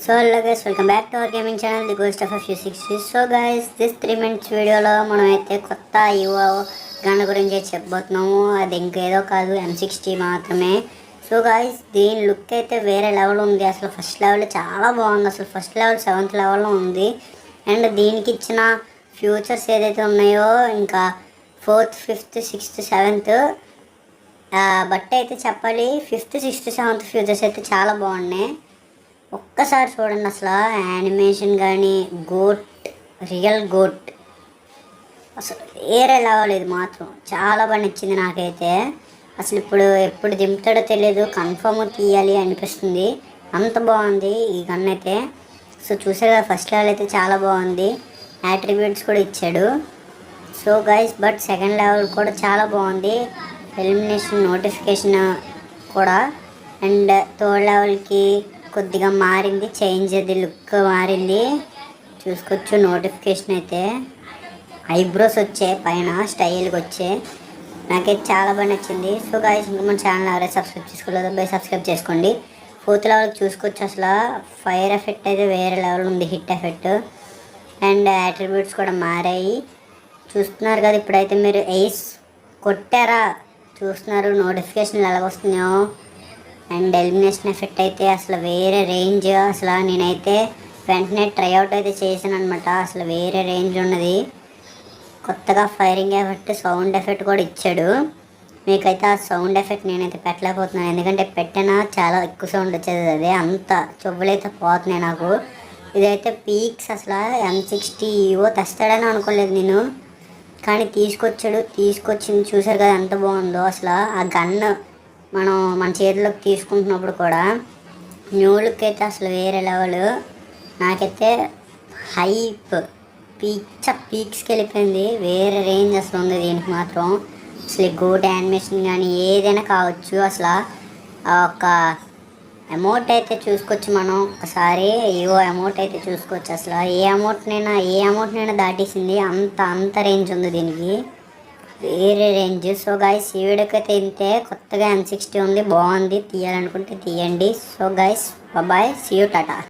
So hello guys, welcome back to our gaming channel, the Ghost of a Few 60. So guys, this 3 minutes వీడియోలో మనం అయితే కొత్త యువ gun గురించి చెప్పబోతున్నాము. అది ఇంకేదో కాదు, M60 మాత్రమే. సో గాయస్, దీని లుక్ అయితే వేరే లెవెల్ ఉంది. అసలు ఫస్ట్ లెవెల్ చాలా బాగుంది. అసలు ఫస్ట్ లెవెల్ 7th లెవెల్లో ఉంది. అండ్ దీనికి ఇచ్చిన ఫ్యూచర్స్ ఏదైతే ఉన్నాయో, ఇంకా 4th 5th 6th 7th but అయితే చెప్పాలి, 5th 6th 7th ఫ్యూచర్స్ అయితే చాలా బాగున్నాయి. ఒక్కసారి చూడండి, అసలు యానిమేషన్ కానీ గోట్, రియల్ గోట్, అసలు వేరే లెవెల్. ఇది మాత్రం చాలా బాగా నచ్చింది నాకైతే. అసలు ఎప్పుడు దింపుతాడో తెలియదు, కన్ఫర్మ్ తీయాలి అనిపిస్తుంది, అంత బాగుంది ఈ గన్ అయితే. సో చూసారు కదా, ఫస్ట్ లెవెల్ అయితే చాలా బాగుంది, యాట్రిబ్యూట్స్ కూడా ఇచ్చాడు. So guys, but second level కూడా చాలా బాగుంది, ఎలిమినేషన్ నోటిఫికేషన్ కూడా. అండ్ థర్డ్ లెవెల్కి కొద్దిగా మారింది, చేంజ్ అది లుక్ మారింది, చూసుకోవచ్చు. నోటిఫికేషన్ అయితే ఐబ్రోస్ వచ్చాయి, పైన స్టైల్కి వచ్చాయి. నాకైతే చాలా బాగా నచ్చింది. సో గాయస్, ఇంకా మన ఛానల్ ఎవరైతే సబ్స్క్రైబ్ చేసుకోలేదో బై సబ్స్క్రైబ్ చేసుకోండి. 4th లెవెల్కి చూసుకోవచ్చు. అసలు ఫైర్ ఎఫెక్ట్ అయితే వేరే లెవెల్ ఉంది, హిట్ ఎఫెక్ట్. అండ్ యాట్రిబ్యూట్స్ కూడా మారాయి, చూస్తున్నారు కదా. ఇప్పుడైతే మీరు ఎయిస్ కొట్టారా చూస్తున్నారు, నోటిఫికేషన్లు ఎలా వస్తున్నాయో. అండ్ ఎలిమినేషన్ ఎఫెక్ట్ అయితే అసలు వేరే రేంజ్. అసలు నేనైతే వెంటనే ట్రైఅవుట్ అయితే చేశాను అనమాట. అసలు వేరే రేంజ్ ఉన్నది. కొత్తగా ఫైరింగ్ ఎఫెక్ట్, సౌండ్ ఎఫెక్ట్ కూడా ఇచ్చాడు. మీకైతే ఆ సౌండ్ ఎఫెక్ట్ నేనైతే పెట్టలేకపోతున్నాను, ఎందుకంటే పెట్టినా చాలా ఎక్కువ సౌండ్ వచ్చేది. అదే అంత చెవులైతే పోతున్నాయి నాకు. ఇదైతే పీక్స్. అసలు M60 తెస్తాడని అనుకోలేదు నేను, కానీ తీసుకొచ్చింది. చూసారు కదా ఎంత బాగుందో. అసలు ఆ గన్ను మన చేతిలోకి తీసుకుంటున్నప్పుడు కూడా న్యూ లుక్ అయితే అసలు వేరే లెవెల్. నాకైతే హైప్ పీక్స్కి వెళ్ళిపోయింది, వేరే రేంజ్ అసలు ఉంది దీనికి మాత్రం. అసలు గోట్ యానిమేషన్ కానీ ఏదైనా కావచ్చు. అసలు ఒక అమౌంట్ అయితే చూసుకోవచ్చు మనం ఒకసారి. అమౌంట్ అయితే చూసుకోవచ్చు. అసలు ఏ అమౌంట్నైనా దాటేసింది, అంత రేంజ్ ఉంది దీనికి, వేరే రేంజ్. సో గైస్, ఈ వీడియోకి అయితే ఇంతే. కొత్తగా M60 ఉంది, బాగుంది, తీయాలనుకుంటే తీయండి. So guys, bye, see you, Tata.